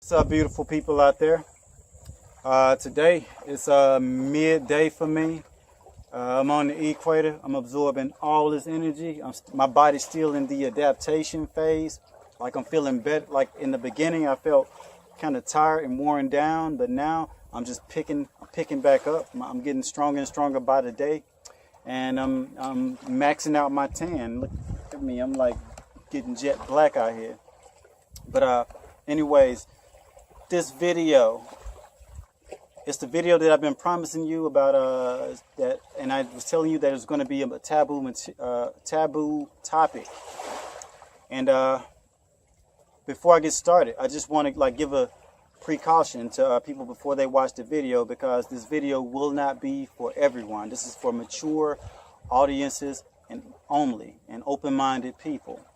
What's up, beautiful people out there? Today it's midday for me. I'm on the equator. I'm absorbing all this energy. My body's still in the adaptation phase. Like I'm feeling better. Like in the beginning, I felt kind of tired and worn down, but now I'm just picking back up. I'm getting stronger and stronger by the day, and I'm maxing out my tan. Look at me. I'm like getting jet black out here. But anyways. This video, it's the video that I've been promising you about that, and I was telling you that it's going to be a taboo topic. And before I get started, I just want to give a precaution to people before they watch the video, because this video will not be for everyone. This is for mature audiences and open-minded people.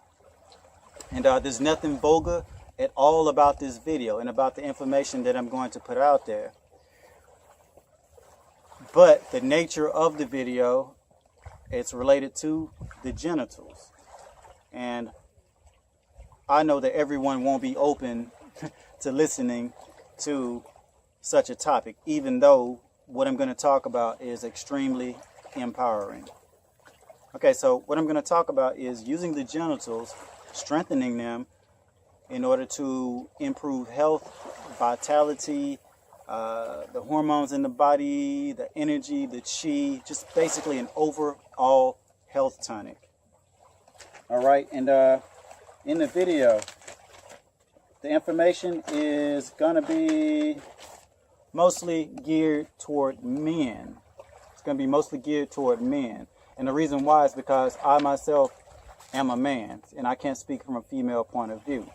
And there's nothing vulgar at all about this video and about the information that I'm going to put out there. But the nature of the video, it's related to the genitals. And I know that everyone won't be open to listening to such a topic, even though what I'm going to talk about is extremely empowering. Okay, so what I'm going to talk about is using the genitals, strengthening them, in order to improve health, vitality, the hormones in the body, the energy, the chi, just basically an overall health tonic. All right, and in the video, the information is gonna be mostly geared toward men. It's gonna be mostly geared toward men. And the reason why is because I myself am a man, and I can't speak from a female point of view.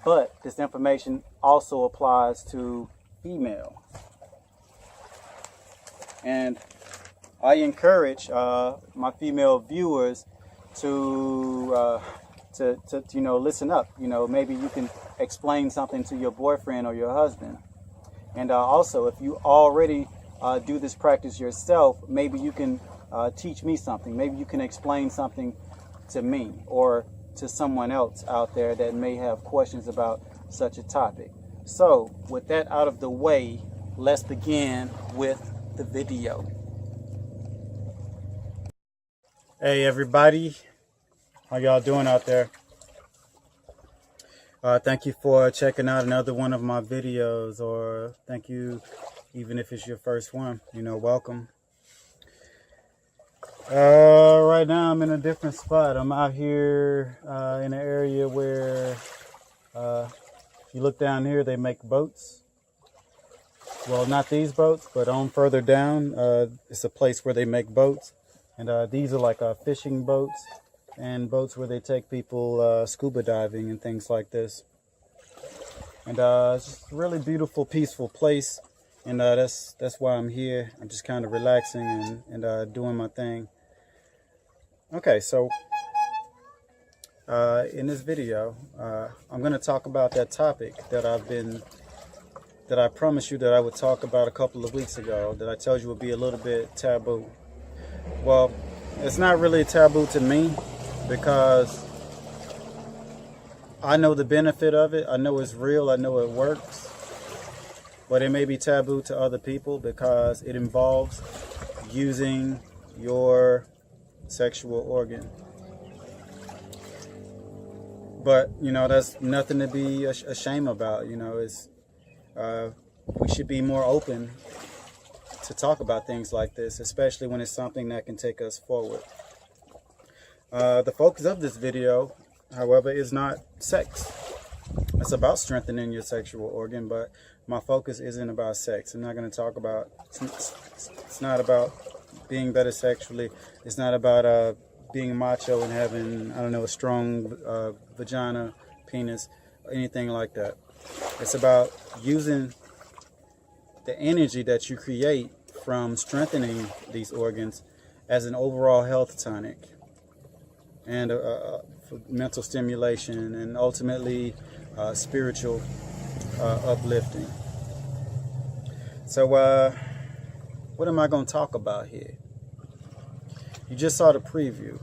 But this information also applies to female. And I encourage my female viewers to listen up. Maybe you can explain something to your boyfriend or your husband. And also, if you already do this practice yourself, maybe you can teach me something. Maybe you can explain something to me or to someone else out there that may have questions about such a topic. So with that out of the way, let's begin with the video. Hey everybody, how y'all doing out there? Thank you for checking out another one of my videos, or thank you even if it's your first one. Welcome. Right now I'm in a different spot. I'm out here in an area where if you look down here, they make boats. Well, not these boats, but on further down, it's a place where they make boats. And these are like fishing boats and boats where they take people scuba diving and things like this. And it's just a really beautiful, peaceful place. And that's why I'm here. I'm just kind of relaxing and doing my thing. Okay, so in this video, I'm going to talk about that topic that I promised you that I would talk about a couple of weeks ago, that I told you would be a little bit taboo. Well, it's not really taboo to me, because I know the benefit of it. I know it's real. I know it works. But it may be taboo to other people because it involves using your sexual organ. But that's nothing to be ashamed about. It's we should be more open to talk about things like this, especially when it's something that can take us forward. The focus of this video, however, is not sex. It's about strengthening your sexual organ, but my focus isn't about sex. I'm not going to talk about, it's not about being better sexually. It's not about being macho and having, a strong vagina, penis, anything like that. It's about using the energy that you create from strengthening these organs as an overall health tonic and for mental stimulation and ultimately spiritual uplifting. So what am I going to talk about here? You just saw the preview,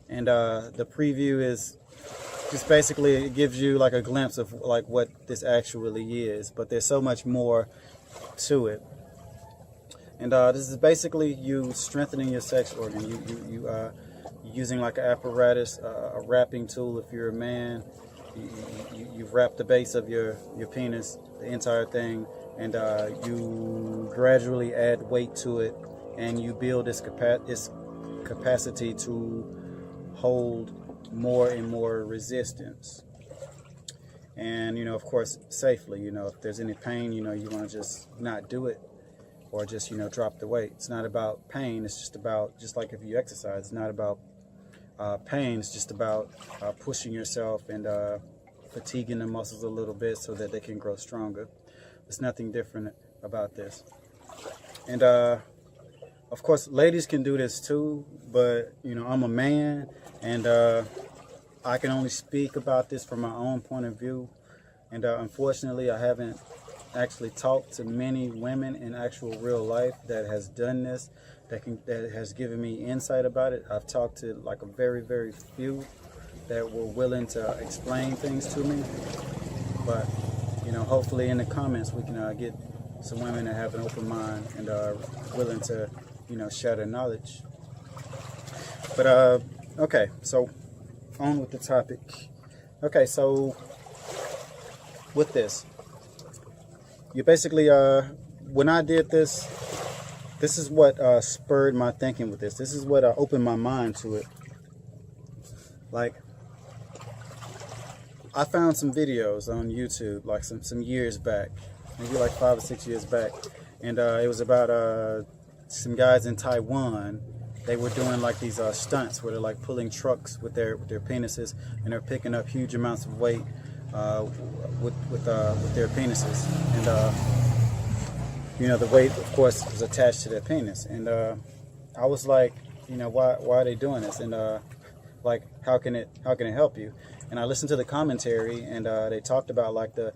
and the preview is just basically it gives you like a glimpse of like what this actually is, but there's so much more to it. And this is basically you strengthening your sex organ. You using like an apparatus, a wrapping tool. If you're a man, you wrap the base of your penis, the entire thing, and you gradually add weight to it, and you build its capacity to hold more and more resistance. And of course, safely. If there's any pain, you want to just not do it, or just drop the weight. It's not about pain. It's just about, just like if you exercise, it's not about pain. It's just about pushing yourself and fatiguing the muscles a little bit so that they can grow stronger. There's nothing different about this. And of course, ladies can do this too, but I'm a man, and I can only speak about this from my own point of view. And unfortunately, I haven't actually talked to many women in actual real life that has done this, that has given me insight about it. I've talked to like a very, very few that were willing to explain things to me. But hopefully in the comments we can get some women that have an open mind and are willing to share their knowledge. But okay, so on with the topic. Okay, so with this, you basically when I did this, this is what spurred my thinking with this. This is what opened my mind to it. Like, I found some videos on YouTube like some years back, maybe like 5 or 6 years back, and it was about some guys in Taiwan. They were doing like these stunts where they're like pulling trucks with their penises, and they're picking up huge amounts of weight with their penises, and the weight, of course, was attached to their penis. And I was like, why are they doing this? And like, how can it help you? And I listened to the commentary, and they talked about like the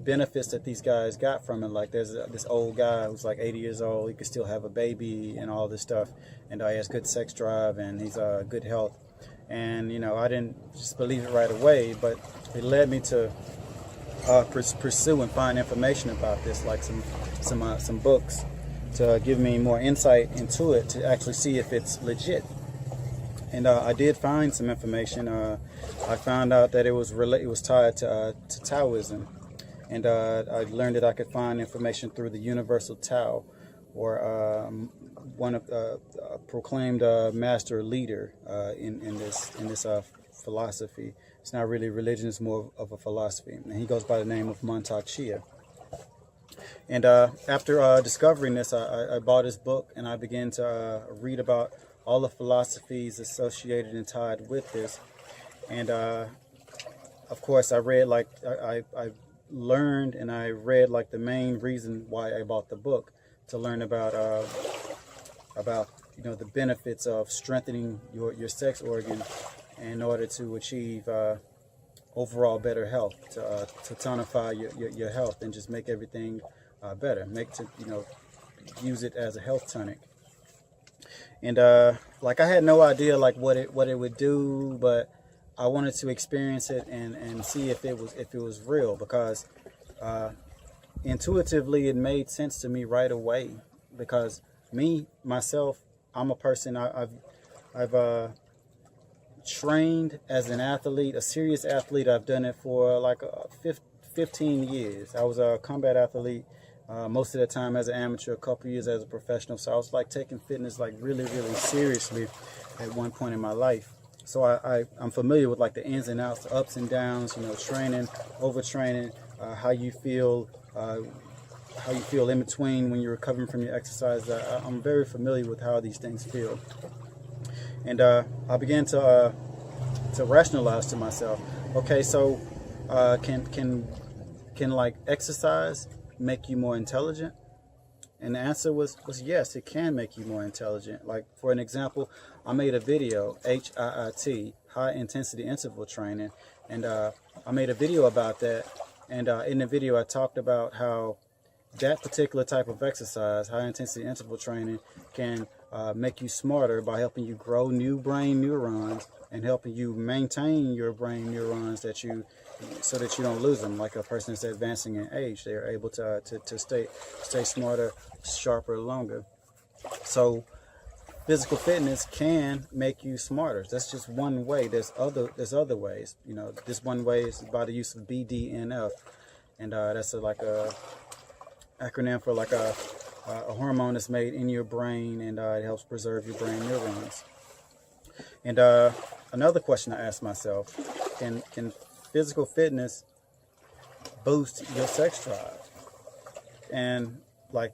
benefits that these guys got from it. Like, there's this old guy who's like 80 years old. He could still have a baby and all this stuff, and he has good sex drive, and he's good health. And I didn't just believe it right away, but it led me to pursue and find information about this, like some books, to give me more insight into it, to actually see if it's legit. And I did find some information. I found out that it was tied to Taoism, and I learned that I could find information through the Universal Tao, or one of proclaimed master leader in this philosophy. It's not really religion; it's more of a philosophy, and he goes by the name of Montauk Chia. And after discovering this, I bought his book, and I began to read about all the philosophies associated and tied with this. And of course, I read I learned and I read like the main reason why I bought the book, to learn about the benefits of strengthening your sex organ in order to achieve overall better health, to tonify your health and just make everything better, use it as a health tonic. And like, I had no idea like what it would do, but I wanted to experience it and see if it was real, because intuitively it made sense to me right away. Because myself, I'm a person, I've trained as an athlete, a serious athlete. I've done it for like 15 years. I was a combat athlete. Most of the time as an amateur, a couple years as a professional. So I was like taking fitness like really, really seriously at one point in my life. So I'm familiar with like the ins and outs, the ups and downs, training, overtraining, how you feel in between when you're recovering from your exercise. I'm very familiar with how these things feel. And I began to rationalize to myself, okay, so can like exercise make you more intelligent? And the answer was yes, it can make you more intelligent. Like, for an example, I made a video, HIIT, high intensity interval training, and I made a video about that. And in the video, I talked about how that particular type of exercise, high intensity interval training, can make you smarter by helping you grow new brain neurons and helping you maintain your brain neurons so that you don't lose them. Like a person that's advancing in age, they are able to stay smarter, sharper, longer. So physical fitness can make you smarter. That's just one way. There's other ways. You know, this one way is by the use of BDNF, and that's like a acronym for like a hormone that's made in your brain, and it helps preserve your brain neurons. And another question I asked myself: Can physical fitness boost your sex drive? And like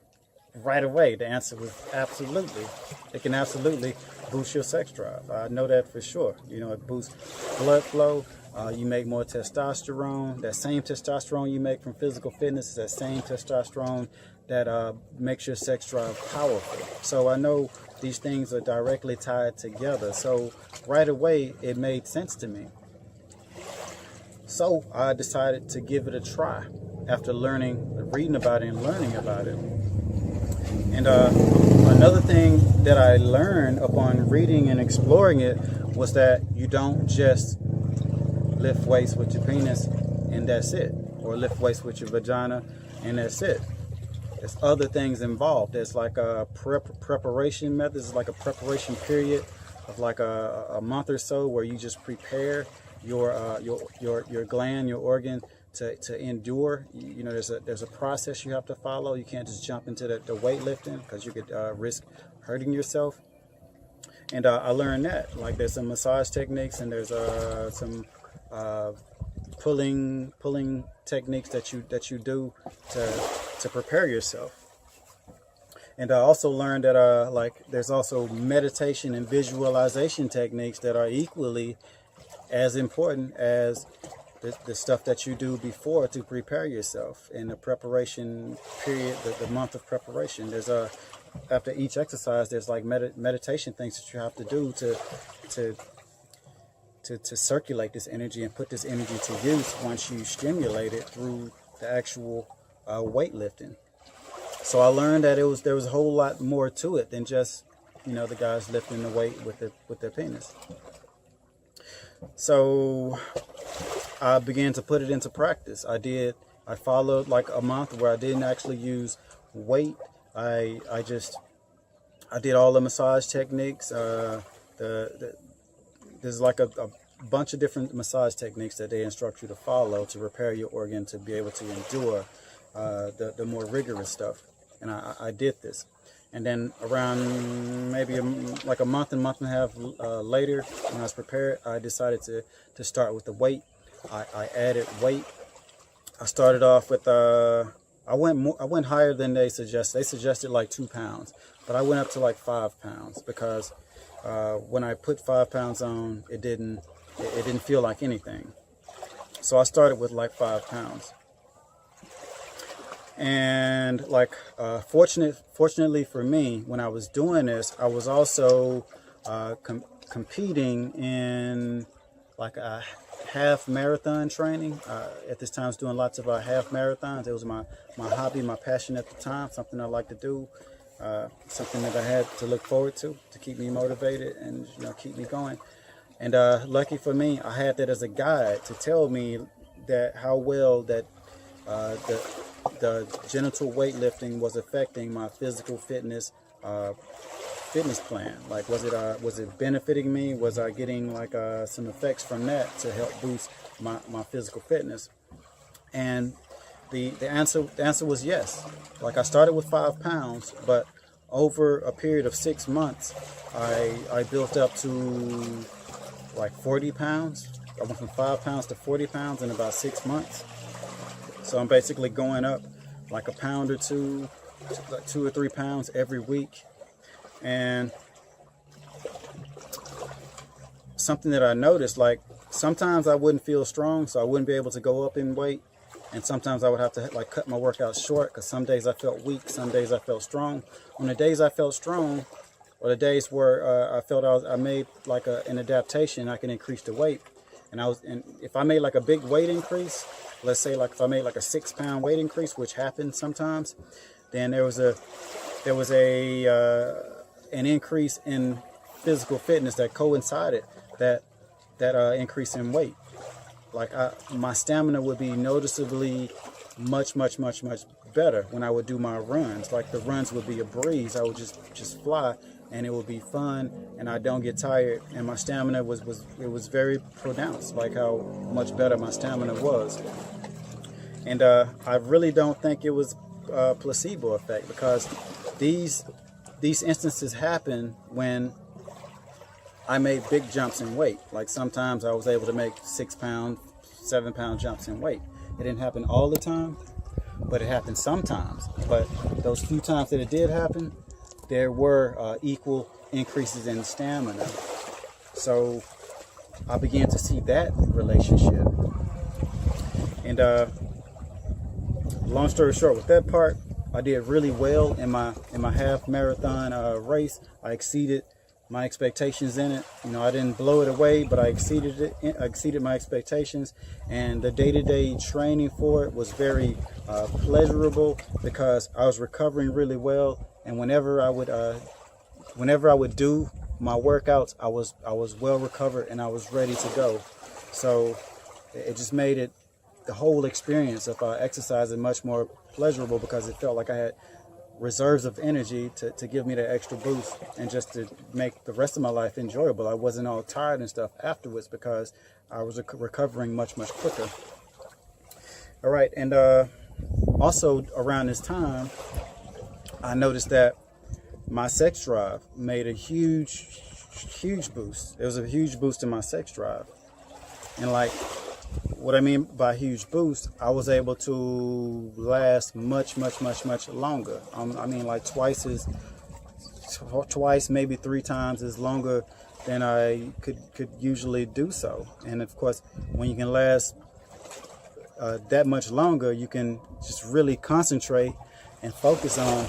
right away, the answer was absolutely. It can absolutely boost your sex drive. I know that for sure. You know, it boosts blood flow. You make more testosterone. That same testosterone you make from physical fitness is that same testosterone that makes your sex drive powerful. So I know these things are directly tied together. So right away, it made sense to me. So I decided to give it a try after reading about it and learning about it. And another thing that I learned upon reading and exploring it was that you don't just lift weights with your penis and that's it, or lift weights with your vagina and that's it. There's other things involved. There's like a preparation method. There's like a preparation period of like a month or so where you just prepare your gland, your organ to endure. You know, there's a process you have to follow. You can't just jump into the weightlifting because you could risk hurting yourself. And I learned that like there's some massage techniques and there's some pulling techniques that you do to prepare yourself. And I also learned that like there's also meditation and visualization techniques that are equally as important as the stuff that you do before to prepare yourself in the preparation period, the month of preparation. There's after each exercise, there's like meditation things that you have to do to circulate this energy and put this energy to use once you stimulate it through the actual weightlifting. So I learned that there was a whole lot more to it than just, you know, the guys lifting the weight with their penis. So I began to put it into practice. I followed like a month where I didn't actually use weight. I did all the massage techniques. There's like a bunch of different massage techniques that they instruct you to follow to prepare your organ to be able to endure the more rigorous stuff. And I did this. And then around maybe like a month and a half later, when I was prepared, I decided to start with the weight. I added weight. I started off with I went higher than they suggested. They suggested like 2 pounds, but I went up to like 5 pounds because when I put 5 pounds on, it didn't feel like anything. So I started with like 5 pounds. And like fortunately for me, when I was doing this, I was also competing in like a half marathon training. At this time I was doing lots of half marathons. It was my hobby, my passion at the time, something I like to do, something that I had to look forward to keep me motivated and, you know, keep me going. And lucky for me, I had that as a guide to tell me that how well that the genital weightlifting was affecting my physical fitness plan. Like, was it benefiting me? Was I getting like some effects from that to help boost my physical fitness? And the answer was yes. Like, I started with 5 pounds, but over a period of 6 months, I built up to like 40 pounds. I went from 5 pounds to 40 pounds in about 6 months. So I'm basically going up like a pound or two, like 2 or 3 pounds every week. And something that I noticed, like sometimes I wouldn't feel strong, so I wouldn't be able to go up in weight. And sometimes I would have to like cut my workout short because some days I felt weak, some days I felt strong. On the days I felt strong, or the days where I felt I made like an adaptation, I can increase the weight. And if I made like a big weight increase, let's say like if I made like a 6 pound weight increase, which happens sometimes, then there was a an increase in physical fitness that coincided that increase in weight. Like my stamina would be noticeably much better when I would do my runs. Like the runs would be a breeze. I would just fly, and it would be fun, and I don't get tired. And my stamina was very pronounced, like how much better my stamina was. And I really don't think it was a placebo effect, because these instances happen when I made big jumps in weight. Like sometimes I was able to make 6 pound, 7 pound jumps in weight. It didn't happen all the time, but it happened sometimes. But those few times that it did happen, there were equal increases in stamina. So I began to see that relationship. And long story short, with that part, I did really well in my half marathon race. I exceeded my expectations in it. You know, I didn't blow it away, but I exceeded it. I exceeded my expectations, and the day-to-day training for it was very pleasurable, because I was recovering really well. And whenever I would do my workouts, I was well recovered and I was ready to go. So it just made it, the whole experience of exercising, much more pleasurable, because it felt like I had reserves of energy to give me that extra boost, and just to make the rest of my life enjoyable. I wasn't all tired and stuff afterwards, because I was recovering much quicker. All right, and also around this time, I noticed that my sex drive made a huge boost. It was a huge boost in my sex drive. And like, what I mean by huge boost, I was able to last much longer. I mean, like twice, maybe 3 times as longer than I could usually do so. And of course, when you can last that much longer, you can just really concentrate and focus on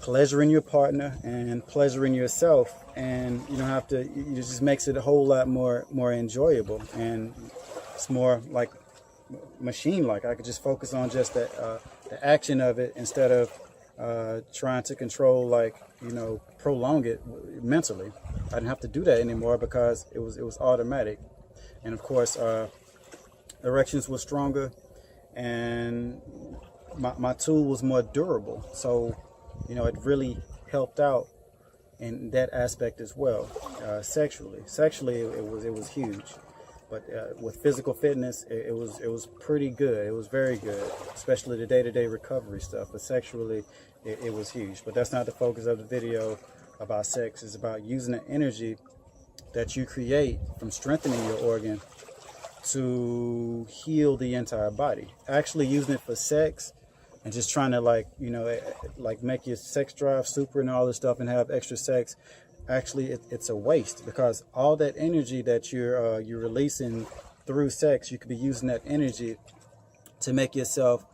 pleasuring your partner and pleasuring yourself, and you don't have to. It just makes it a whole lot more enjoyable, and it's more like machine-like. I could just focus on just the action of it, instead of trying to control, like, you know, prolong it mentally. I didn't have to do that anymore, because it was automatic. And of course, erections were stronger, and my tool was more durable. So, you know, it really helped out in that aspect as well. Sexually, it was huge. But with physical fitness, it was pretty good. It was very good, especially the day-to-day recovery stuff. But sexually, it was huge. But that's not the focus of the video about sex. It's about using the energy that you create from strengthening your organ to heal the entire body. Actually using it for sex and just trying to, like, you know, like make your sex drive super and all this stuff and have extra sex. Actually, it's a waste, because all that energy that you're releasing through sex, you could be using that energy to make yourself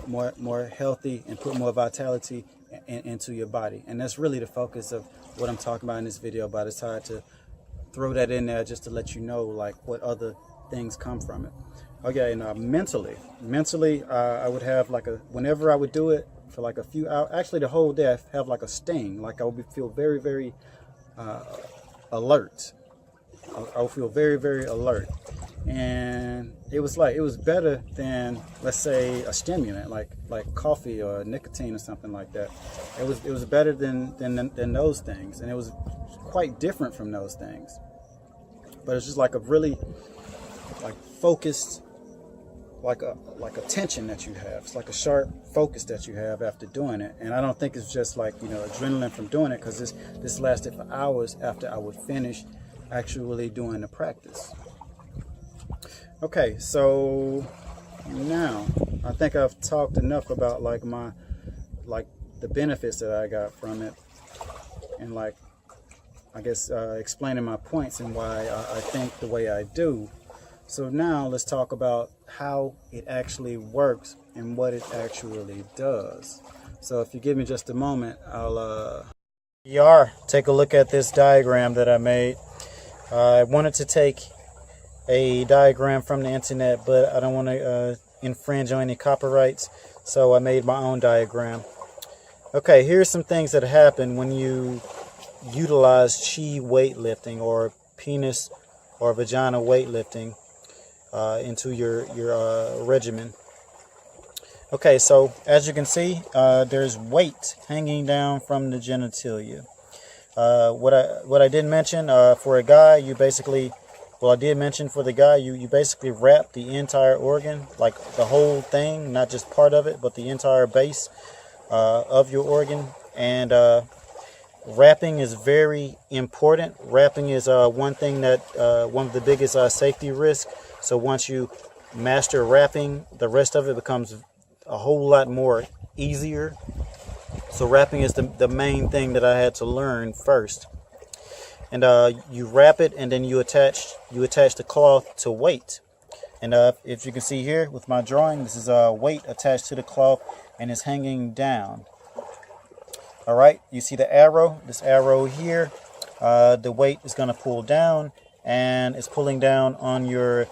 more healthy and put more vitality into your body. And that's really the focus of what I'm talking about in this video. But I decided to throw that in there just to let you know, like, what other things come from it. Okay, and mentally, I would have like whenever I would do it for like a few hours, actually the whole day, I have like a sting. Like I would feel very alert. I would feel very alert, and it was better than, let's say, a stimulant like coffee or nicotine or something like that. It was better than those things, and it was quite different from those things. But it's just like a really focused, like a tension that you have. It's like a sharp focus that you have after doing it. And I don't think it's just like, you know, adrenaline from doing it, because this lasted for hours after I would finish actually doing the practice. Okay, so now I think I've talked enough about the benefits that I got from it, and I guess explaining my points and why I think the way I do. So now let's talk about how it actually works and what it actually does. So if you give me just a moment, I'll take a look at this diagram that I made. I wanted to take a diagram from the internet, but I don't want to infringe on any copyrights, so I made my own diagram. Okay, here's some things that happen when you utilize chi weightlifting or penis or vagina weightlifting into your regimen. Okay, so as you can see, there's weight hanging down from the genitalia. What I didn't mention for a guy, you basically, well, I did mention for the guy, you basically wrap the entire organ, like the whole thing, not just part of it, but the entire base of your organ. And wrapping is very important. Wrapping is one thing that one of the biggest safety risks. So once you master wrapping, the rest of it becomes a whole lot more easier. So wrapping is the main thing that I had to learn first. And you wrap it, and then you attach the cloth to weight. And if you can see here with my drawing, this is weight attached to the cloth, and it's hanging down. All right, you see the arrow, this arrow here, the weight is going to pull down, and it's pulling down on your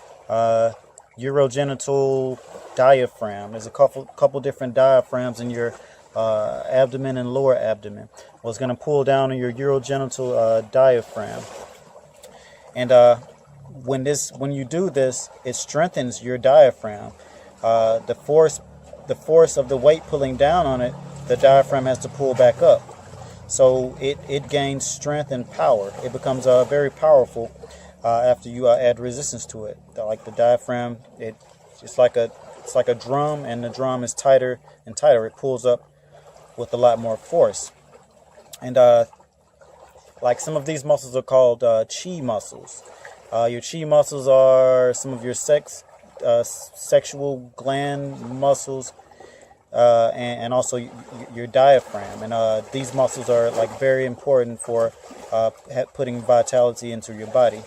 urogenital diaphragm. There's a couple different diaphragms in your abdomen and lower abdomen. Well, it's going to pull down on your urogenital diaphragm. And when you do this, it strengthens your diaphragm. The force of the weight pulling down on it, the diaphragm has to pull back up. So it gains strength and power. It becomes very powerful after you add resistance to it. Like the diaphragm, it's like a drum, and the drum is tighter and tighter. It pulls up with a lot more force. And like some of these muscles are called chi muscles. Your chi muscles are some of your sexual gland muscles, and also your diaphragm. And these muscles are like very important for putting vitality into your body.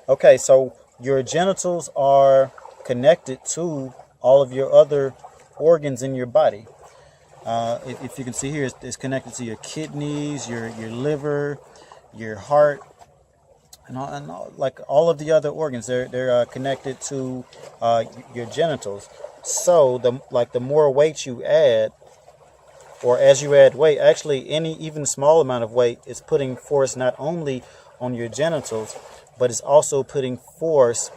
Okay, so your genitals are connected to all of your other organs in your body. If you can see here, it's connected to your kidneys, your liver, your heart, and all, like all of the other organs. They're connected to your genitals. So the more weight you add, or as you add weight, actually any even small amount of weight is putting force not only on your genitals, but it's also putting force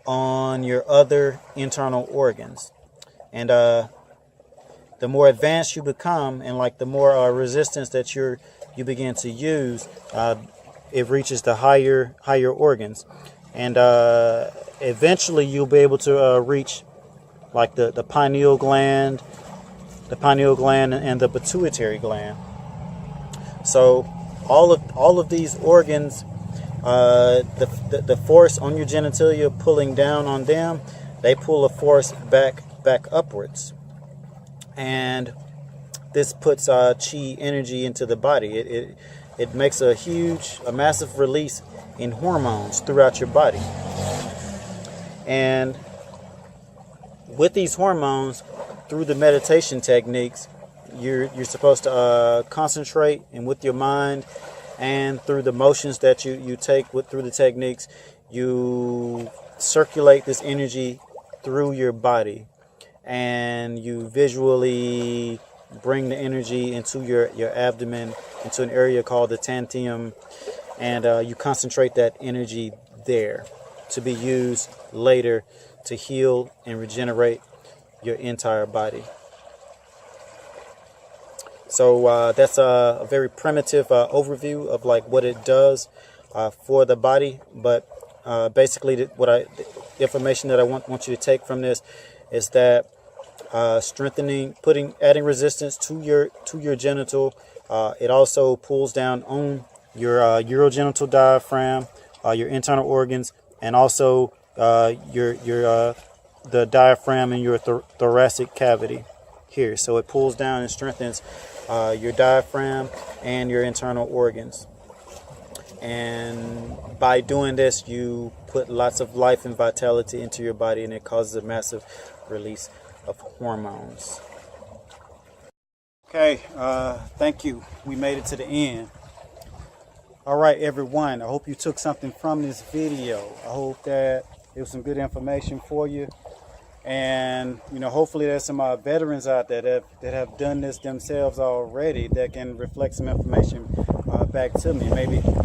on your other internal organs. And the more advanced you become, and like the more resistance that you begin to use, it reaches the higher organs. And eventually you'll be able to reach like the pineal gland and the pituitary gland. So all of these organs, the force on your genitalia pulling down on them, they pull a force back upwards, and this puts chi energy into the body. It makes a massive release in hormones throughout your body. And with these hormones, through the meditation techniques, you're supposed to concentrate, and with your mind and through the motions that you take through the techniques, you circulate this energy through your body, and you visually bring the energy into your abdomen, into an area called the tantium, and you concentrate that energy there to be used later to heal and regenerate your entire body. So that's a very primitive overview of like what it does for the body. But basically, the information that I want you to take from this is that adding resistance to your genital, it also pulls down on your urogenital diaphragm, your internal organs, and also the diaphragm in your thoracic cavity here. So it pulls down and strengthens your diaphragm and your internal organs. And by doing this, you put lots of life and vitality into your body, and it causes a massive release of hormones. Okay, thank you. We made it to the end. All right, everyone. I hope you took something from this video. I hope that it was some good information for you. And hopefully there's some veterans out there that have done this themselves already that can reflect some information back to me.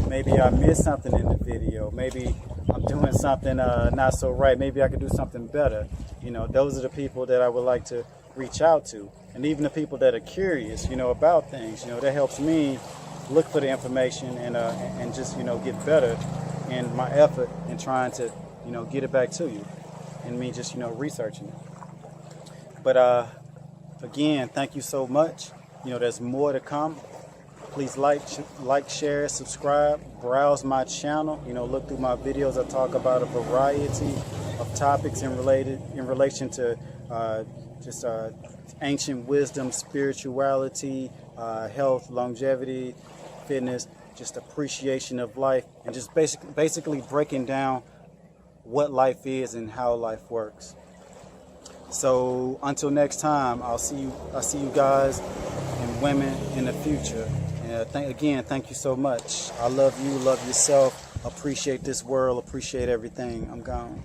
Maybe I missed something in the video. Maybe I'm doing something not so right. Maybe I could do something better. Those are the people that I would like to reach out to. And even the people that are curious, about things, that helps me look for the information and just, get better in my effort in trying to, get it back to you. And me just, researching it. But again, thank you so much. There's more to come. Please like, share, subscribe, browse my channel. Look through my videos. I talk about a variety of topics in relation to just ancient wisdom, spirituality, health, longevity, fitness, just appreciation of life, and just basically breaking down what life is and how life works. So until next time, I'll see you guys and women in the future. And again, thank you so much. I love you, love yourself, appreciate this world, appreciate everything. I'm gone.